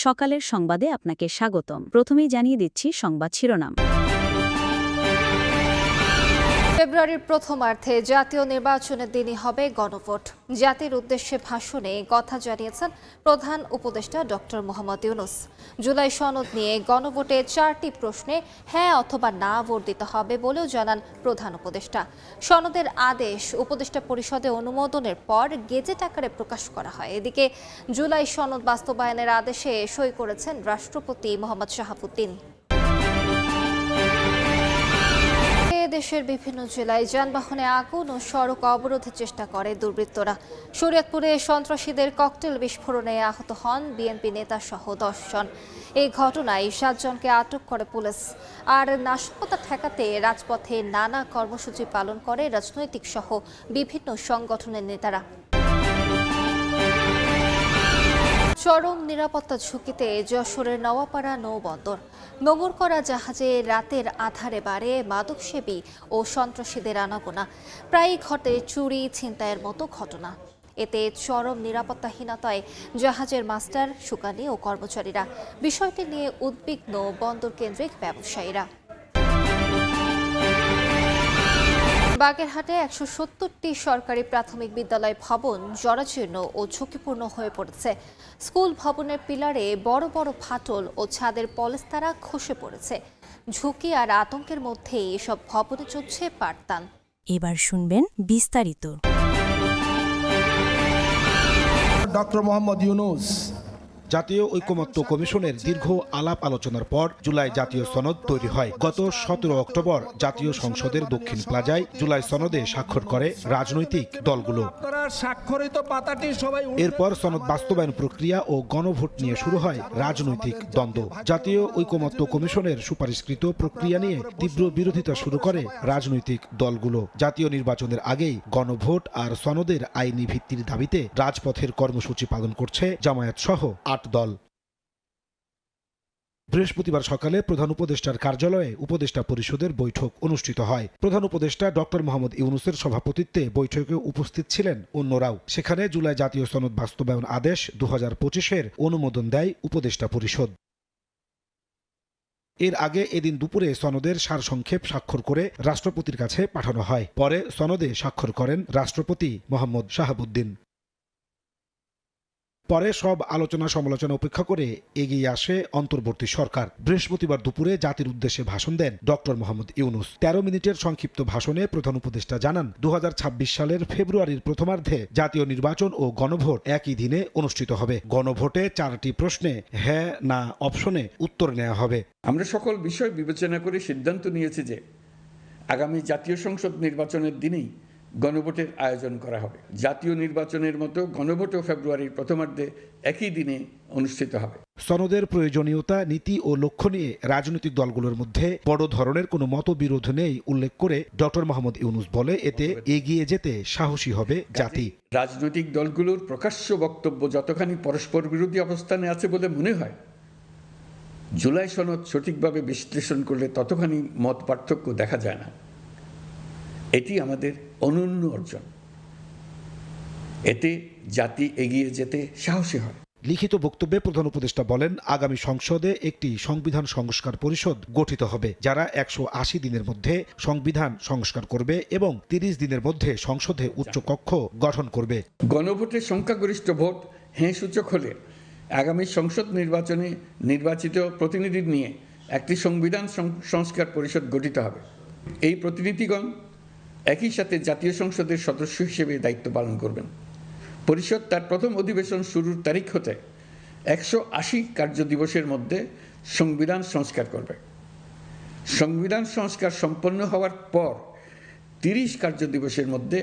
সকালের সংবাদে আপনাকে স্বাগতম। প্রথমেই জানিয়ে দিচ্ছি সংবাদ শিরোনাম। ফেব্রুয়ারির প্রথমার্ধে জাতীয় নির্বাচনের দিনই হবে গণভোট। জাতির উদ্দেশ্যে ভাষণে কথা জানিয়েছেন প্রধান উপদেষ্টা ডক্টর মোহাম্মদ ইউনূস। জুলাই সনদ নিয়ে গণভোটে 4টি প্রশ্নে হ্যাঁ অথবা না ভোট দিতে হবে বলেও জানান প্রধান উপদেষ্টা। সনদের আদেশ উপদেষ্টা পরিষদে অনুমোদনের পর গেজেট আকারে প্রকাশ করা হয়। এদিকে জুলাই সনদ বাস্তবায়নের আদেশে সই করেছেন রাষ্ট্রপতি মোহাম্মদ শাহাবুদ্দিন। দেশের বিভিন্ন জেলায় যানবাহনে আগুন ও সড়ক অবরোধের চেষ্টা করে দুর্বৃত্তরা। শরীয়তপুরে সন্ত্রাসীদের ককটেল বিস্ফোরণে আহত হন বিএনপি নেতা সহ 10 জন। এই ঘটনায় 7 জনকে আটক করে পুলিশ। আর নাশকতা ঠেকাতে রাজপথে নানা কর্মসূচি পালন করে রাজনৈতিক সহ বিভিন্ন সংগঠনের নেতারা। চরম নিরাপত্তা ঝুঁকিতে যশোরের নওয়াপাড়া নৌবন্দর। নোঙর করা জাহাজে রাতের আধারে বাড়ে মাদকসেবী ও সন্ত্রাসীদের আনাগোনা। প্রায়ই ঘটে চুরি ছিনতাইয়ের মতো ঘটনা। এতে চরম নিরাপত্তাহীনতায় জাহাজের মাস্টার, সুকানি ও কর্মচারীরা। বিষয়টি নিয়ে উদ্বিগ্ন বন্দর কেন্দ্রিক ব্যবসায়ীরা। বাগেরহাটে 170টি সরকারি প্রাথমিক বিদ্যালয় ভবন জরাজীর্ণ ও ঝুঁকিপূর্ণ হয়ে পড়েছে। স্কুল ভবনের পিলারে বড় বড় ফাটল ও ছাদের পলেস্তারা খসে পড়েছে। ঝুঁকি আর আতঙ্কের মধ্যেই এসব ভবনে চলছে পাঠদান। এবার শুনবেন বিস্তারিত। ডক্টর মোহাম্মদ ইউনূস। জাতীয় ঐকমত্য কমিশনের দীর্ঘ আলাপ আলোচনার পর জুলাই জাতীয় সনদ তৈরি হয়। গত 17 অক্টোবর জাতীয় সংসদের দক্ষিণ প্লাজায় জুলাই সনদে স্বাক্ষর করে রাজনৈতিক দলগুলো। এরপর সনদ বাস্তবায়ন প্রক্রিয়া ও গণভোট নিয়ে শুরু হয় রাজনৈতিক দ্বন্দ্ব। জাতীয় ঐকমত্য কমিশনের সুপারিশকৃত প্রক্রিয়া নিয়ে তীব্র বিরোধিতা শুরু করে রাজনৈতিক দলগুলো। জাতীয় নির্বাচনের আগেই গণভোট আর সনদের আইনি ভিত্তির দাবিতে রাজপথের কর্মসূচি পালন করছে জামায়াত সহ 8 দল। বৃহস্পতিবার সকালে প্রধান উপদেষ্টার কার্যালয়ে উপদেষ্টা পরিষদের বৈঠক অনুষ্ঠিত হয়। প্রধান উপদেষ্টা ডক্টর মোহাম্মদ ইউনূসের সভাপতিত্বে বৈঠকে উপস্থিত ছিলেন অন্যরাও। সেখানে জুলাই জাতীয় সনদ বাস্তবায়ন আদেশ 2025-এর অনুমোদন দেয় উপদেষ্টা পরিষদ। এর আগে এদিন দুপুরে সনদের সারসংক্ষেপ স্বাক্ষর করে রাষ্ট্রপতির কাছে পাঠানো হয়। পরে সনদে স্বাক্ষর করেন রাষ্ট্রপতি মোহাম্মদ শাহাবুদ্দিন। পরে সব আলোচনা সমালোচনা উপেক্ষা করে এগিয়ে আসে অন্তর্বর্তী সরকার। বৃহস্পতিবার দুপুরে জাতির উদ্দেশ্যে ভাষণ দেন ডক্টর মোহাম্মদ ইউনূস। 13 মিনিটের সংক্ষিপ্ত ভাষণে প্রধান উপদেষ্টা জানান 2026 সালের ফেব্রুয়ারির প্রথমার্ধে জাতীয় নির্বাচন ও গণভোট একই দিনে অনুষ্ঠিত হবে। গণভোটে 4টি প্রশ্নে হ্যাঁ না অপশনে উত্তর নেওয়া হবে। আমরা সকল বিষয় বিবেচনা করে সিদ্ধান্ত নিয়েছি যে আগামী জাতীয় সংসদ নির্বাচনের দিনেই গণভোটের আয়োজন করা হবে। জাতীয় নির্বাচনের মতো গণভোটও ফেব্রুয়ারির প্রথমার্ধে একই দিনে অনুষ্ঠিত হবে। সনদের প্রয়োজনীয়তা, নীতি ও লক্ষ্য নিয়ে রাজনৈতিক দলগুলোর মধ্যে বড় ধরনের কোনো মতবিরোধ নেই উল্লেখ করে ডক্টর মোহাম্মদ ইউনূস বলে, এতে এগিয়ে যেতে সাহসী হবে জাতি। রাজনৈতিক দলগুলোর প্রকাশ্য বক্তব্য যতখানি পরস্পর বিরোধী অবস্থানে আছে বলে মনে হয়, জুলাই সনদ সঠিকভাবে বিশ্লেষণ করলে ততখানি মত পার্থক্য দেখা যায় না। এটি আমাদের অনন্য অর্জন। এতে জাতি এগিয়ে যেতে সাহসী হয়। লিখিত বক্তব্যে প্রধান উপদেষ্টা বলেন, আগামী সংসদে একটি সংবিধান সংস্কার পরিষদ গঠিত হবে, যারা 180 দিনের মধ্যে সংবিধান সংস্কার করবে এবং 30 দিনের মধ্যে সংসদে উচ্চ কক্ষ গঠন করবে। গণভোটের সংখ্যাগরিষ্ঠ ভোট হ্যাঁ সূচক হলে আগামী সংসদ নির্বাচনে নির্বাচিত প্রতিনিধি নিয়ে একটি সংবিধান সংস্কার পরিষদ গঠিত হবে। এই প্রতিনিধিগণ একই সাথে জাতীয় সংসদের সদস্য হিসেবে দায়িত্ব পালন করবেন। পরিষদ তার প্রথম অধিবেশন শুরুর তারিখ হতে 180 কার্যদিবসের মধ্যে সংবিধান সংস্কার করবে। সংবিধান সংস্কার সম্পন্ন হওয়ার পর 30 কার্যদিবসের মধ্যে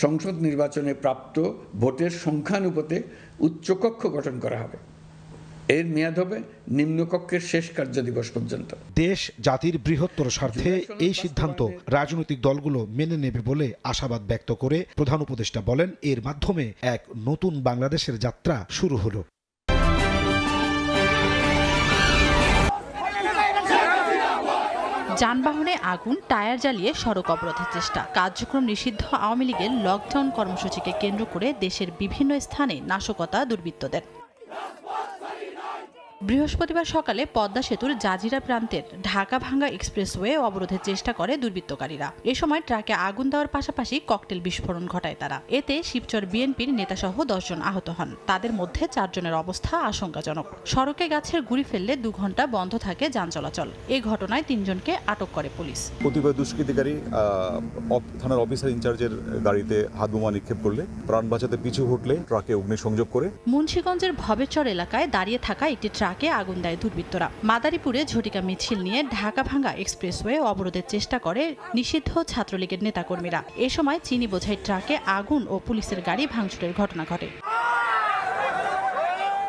সংসদ নির্বাচনে প্রাপ্ত ভোটের সংখ্যানুপাতে উচ্চকক্ষ গঠন করা হবে। এর মেয়াদ হবে নিম্নকক্ষের শেষ কার্যদিবস পর্যন্ত। দেশ জাতির বৃহত্তর স্বার্থে এই সিদ্ধান্ত রাজনৈতিক দলগুলো মেনে নেবে বলে আশাবাদ ব্যক্ত করে প্রধান উপদেষ্টা বলেন, এর মাধ্যমে এক নতুন বাংলাদেশের যাত্রা শুরু হলো। যানবাহনে আগুন, টায়ার জ্বালিয়ে সড়ক অবরোধের চেষ্টা। কার্যক্রম নিষিদ্ধ আওয়ামী লীগের লকডাউন কর্মসূচিকে কেন্দ্র করে দেশের বিভিন্ন স্থানে নাশকতা দুর্বৃত্তদের। বৃহস্পতিবার সকালে পদ্মা সেতুর জাজিরা প্রান্তের ঢাকা-ভাঙ্গা এক্সপ্রেসওয়ে অবরোধের চেষ্টা করে দুর্বৃত্তকারীরা। এ সময় ট্রাকে আগুন দেওয়ার পাশাপাশি ককটেল বিস্ফোরণ ঘটায় তারা। এতে শিবচর বিএনপির নেতাসহ 10 জন আহত হন। তাদের মধ্যে 4 জনের অবস্থা আশঙ্কাজনক। সড়কে গাছের গুঁড়ি ফেললে 2 ঘণ্টা বন্ধ থাকে যান চলাচল। এই ঘটনায় 3 জনকে আটক করে পুলিশ। কতিপয় দুষ্কৃতিকারী থানার অফিসার ইনচার্জের গাড়িতে হাত বোমা নিক্ষেপ করলে প্রাণ বাঁচাতে পিছু হটলে ট্রাকে অগ্নিসংযোগ করে মুন্সিগঞ্জের ভবেরচর এলাকায় দাঁড়িয়ে থাকা একটি ট্রাকে আগুন দেয় দুর্বৃত্তরা। মাদারীপুরে ঝটিকা মিছিল নিয়ে ঢাকা-ভাঙ্গা এক্সপ্রেসওয়ে অবরোধের চেষ্টা করে নিষিদ্ধ ছাত্রলীগের নেতাকর্মীরা। এ সময় চিনি বোঝাই ট্রাকে আগুন ও পুলিশের গাড়ি ভাঙচুরের ঘটনা ঘটে।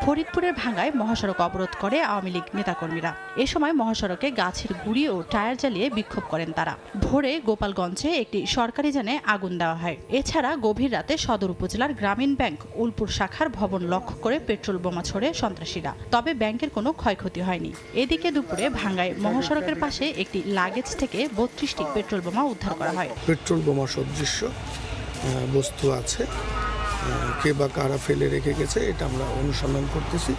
ফরিদপুরের ভাঙ্গায় মহাসড়ক অবরোধ করে আওয়ামী লীগ নেতাকর্মীরা। এ সময় মহাসড়কে গাছের গুঁড়ি ও টায়ার জ্বালিয়ে বিক্ষোভ করেন তারা। ভোরে গোপালগঞ্জে একটি সরকারি যানে আগুন দেওয়া হয়। এছাড়া গভীর রাতে সদর উপজেলার গ্রামীণ ব্যাংক উলপুর শাখার ভবন লক্ষ্য করে পেট্রোল বোমা ছোড়ে সন্ত্রাসীরা। তবে ব্যাংকের কোনো ক্ষয়ক্ষতি হয়নি। এদিকে দুপুরে ভাঙ্গায় মহাসড়কের পাশে একটি লাগেজ থেকে 32টি পেট্রোল বোমা উদ্ধার করা হয়। পেট্রোল বোমা সদৃশ্য বস্তু আছে, কে বা কারা ফেলে রেখে গেছে এটা আমরা অনুসন্ধান করতেছি।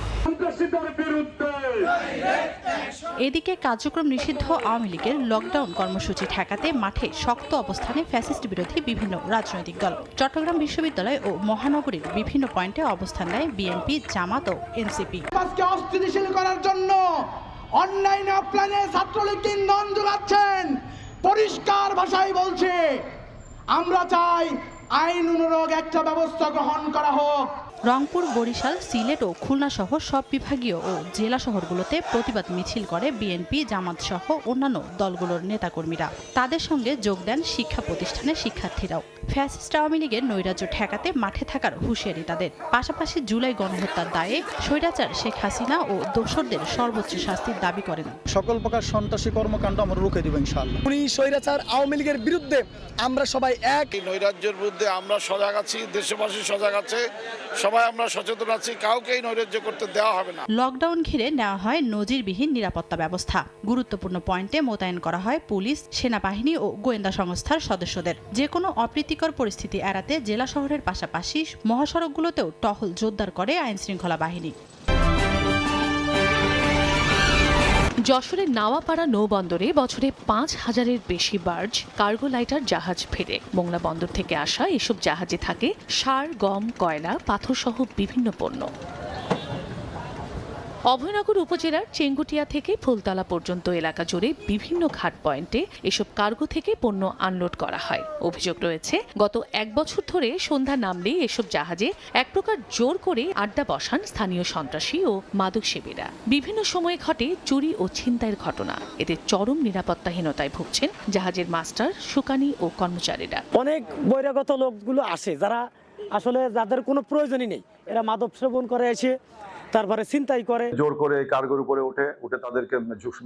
এদিকে কার্যক্রম নিষিদ্ধ আওয়ামী লীগের লকডাউন কর্মসূচি ঠেকাতে মাঠে শক্ত অবস্থানে ফ্যাসিস্ট বিরোধী বিভিন্ন রাজনৈতিক দল। চট্টগ্রাম বিশ্ববিদ্যালয় ও মহানগরীর বিভিন্ন পয়েন্টে অবস্থান নেয় বিএনপি, জামাত ও এনসিপি। আজকে অস্থিতিশীল করার জন্য অনলাইনে অফলাইনে ছাত্রলীগ ইন্ধন যোগাচ্ছেন। পরিষ্কার ভাষায় বলছে, আমরা চাই আইন অনুরোধ একটা ব্যবস্থা গ্রহণ করা হোক। রংপুর, বরিশাল, সিলেট ও খুলনা সহ সব বিভাগীয় ও জেলা শহরগুলোতে প্রতিবাদ মিছিল করে বিএনপি, জামাত সহ অন্যান্য দলগুলোর নেতাকর্মীরা। তাদের সঙ্গে যোগ দেন শিক্ষা প্রতিষ্ঠানের শিক্ষার্থীরাও। ফ্যাসিস্ট আওয়ামী লীগের নৈরাজ্য ঠেকাতে মাঠে থাকার হুঁশিয়ারি তাদের। পাশাপাশি জুলাই গণহত্যার দায়ে স্বৈরাচার শেখ হাসিনা ও দোসরদের সর্বোচ্চ শাস্তির দাবি করেন। সকল প্রকার সন্ত্রাসী কর্মকাণ্ড আমরা রুখে দেব ইনশাআল্লাহ। উনি স্বৈরাচার আওয়ামী লীগের বিরুদ্ধে আমরা সবাই এক। নৈরাজ্যের বিরুদ্ধে আমরা সজাগ আছি, দেশবাসী সজাগ আছে, সবাই আমরা সচেতন আছি, কাউকেই নৈরাজ্য করতে দেওয়া হবে না। লকডাউন ঘিরে নেওয়া হয় নজিরবিহীন নিরাপত্তা ব্যবস্থা। গুরুত্বপূর্ণ পয়েন্টে মোতায়েন করা হয় পুলিশ, সেনাবাহিনী ও গোয়েন্দা সংস্থার সদস্যদের। যে কোনো অপ্রীতিকর পরিস্থিতি এড়াতে জেলা শহরের পাশাপাশি মহাসড়কগুলোতেও টহল জোরদার করে আইনশৃঙ্খলা বাহিনী। যশোরের নাওয়াপাড়া নৌবন্দরে বছরে 5,000-এর বেশি বার্জ, কার্গো লাইটার জাহাজ ফেরে। মোংলা বন্দর থেকে আসা এসব জাহাজে থাকে সার, গম, কয়লা, পাথর সহ বিভিন্ন পণ্য। অভয়নগর উপজেলার চেঙ্গুটিয়া থেকে ফুলতলা পর্যন্ত এলাকা জুড়ে বিভিন্ন ঘাট পয়েন্টে এসব কার্গো থেকে পণ্য আনলোড করা হয়। অভিযোগ রয়েছে, গত 1 বছর ধরে সন্ধ্যা নামলেই এসব জাহাজে এক প্রকার জোর করে আড্ডা বসান স্থানীয় সন্ত্রাসী ও মাদকসেবীরা। বিভিন্ন সময়ে ঘটে চুরি ও ছিনতাইয়ের ঘটনা। এতে চরম নিরাপত্তাহীনতায় ভুগছেন জাহাজের মাস্টার, সুকানি ও কর্মচারীরা। অনেক বহিরাগত লোকগুলো আসে যারা আসলে যাদের কোনো প্রয়োজনই নেই, এরা মাদক সেবন করে এসে তারপরে ছিনতাই করে, জোর করে কার্গোর উপরে উঠে তাদেরকে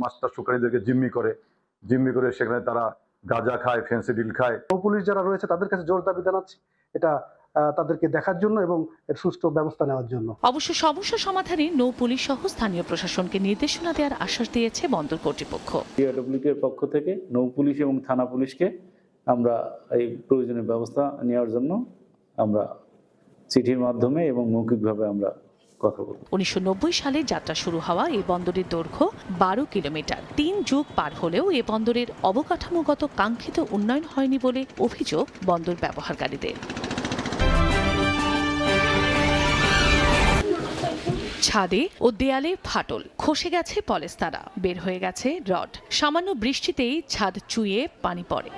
মাস্টার সুকারীদেরকে জিম্মি করে সেখানে তারা গাঁজা খায়, ফেন্সিডিল খায়। পুলিশ যারা রয়েছে তাদের কাছে জোর দাবি জানাচ্ছি এটা তাদেরকে দেখার জন্য এবং এর সুষ্ঠু ব্যবস্থা নেওয়ার জন্য। অবশ্য সমস্যা সমাধানে নৌ পুলিশ সহ স্থানীয় প্রশাসনকে নির্দেশনা দেওয়ার আশ্বাস দিয়েছে বন্দর কর্তৃপক্ষ। ডিআরডব্লিউর পক্ষ থেকে নৌ পুলিশ এবং থানা পুলিশকে আমরা এই প্রয়োজনীয় ব্যবস্থা নেওয়ার জন্য আমরা চিঠির মাধ্যমে এবং মৌখিকভাবে আমরা 1990 সালে যাত্রা শুরু হওয়া এই বন্দরের দৈর্ঘ্য 12 কিলোমিটার। 3 যুগ পার হলেও এ বন্দরের অবকাঠামোগত কাঙ্ক্ষিত উন্নয়ন হয়নি বলে অভিযোগ বন্দর ব্যবহারকারীদের। ছাদে ও দেয়ালে ফাটল, খসে গেছে পলেস্তারা, বের হয়ে গেছে রড। সামান্য বৃষ্টিতেই ছাদ চুইয়ে পানি পড়ে।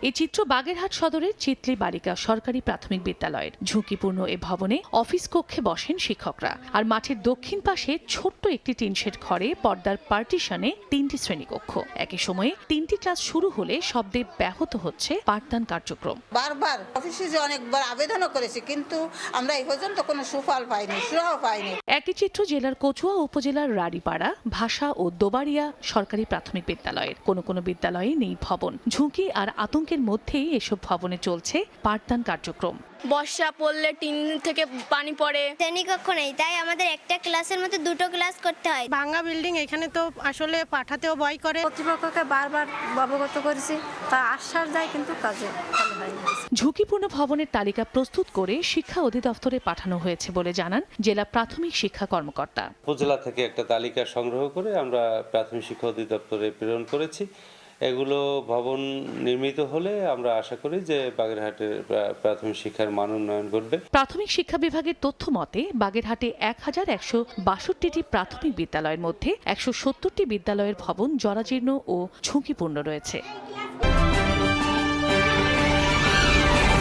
এই চিত্র বাগেরহাট সদরের চিতলি বালিকা সরকারি প্রাথমিক বিদ্যালয়ের। ঝুঁকিপূর্ণ এ ভবনে অফিস কক্ষে বসেন শিক্ষকরা। আর মাঠের দক্ষিণ পাশে ছোট্ট একটি টিনশেড ঘরে পর্দার পার্টিশনে 3টি শ্রেণীকক্ষ। একই সময়ে 3টি ক্লাস শুরু হলে শব্দে ব্যাহত হচ্ছে পাঠদান কার্যক্রম। বারবার অফিসে অনেকবার আবেদনও করেছি, কিন্তু আমরা এই পর্যন্ত কোনো সুফল পাইনি, সুরাহা পাইনি। একই চিত্র জেলার কচুয়া উপজেলার রাড়িপাড়া, ভাষা ও দোবাড়িয়া সরকারি প্রাথমিক বিদ্যালয়ের। কোনো বিদ্যালয়ে নেই ভবন। ঝুঁকি আর আতঙ্কের মাসের মধ্যেই এসব ভবনে চলছে পাঠদান কার্যক্রম। বর্ষা পড়লে টিন থেকে পানি পড়ে, শ্রেণীকক্ষ নেই, তাই আমাদের একটা ক্লাসের মধ্যে দুটো ক্লাস করতে হয়। ভাঙা বিল্ডিং, এখানে তো আসলে পাঠাতেও ভয় করে। কর্তৃপক্ষকে বারবার অবগত করেছি, তা আশ্বাস যায় কিন্তু কাজে ভালো হয় না। ঝুঁকিপূর্ণ ভবনের তালিকা প্রস্তুত করে শিক্ষা অধিদপ্তরে পাঠানো হয়েছে বলে জানান জেলা প্রাথমিক শিক্ষা কর্মকর্তা। উপজেলা থেকে একটা তালিকা সংগ্রহ করে আমরা প্রাথমিক শিক্ষা অধিদপ্তরে প্রেরণ করেছি। এগুলো ভবন নির্মিত হলে আমরা আশা করি যে বাগেরহাটের প্রাথমিক শিক্ষার মান উন্নয়ন ঘটবে। প্রাথমিক শিক্ষা বিভাগের তথ্য মতে বাগেরহাটে 1162টি প্রাথমিক বিদ্যালয়ের মধ্যে 170টি বিদ্যালয়ের ভবন জরাজীর্ণ ও ঝুঁকিপূর্ণ রয়েছে।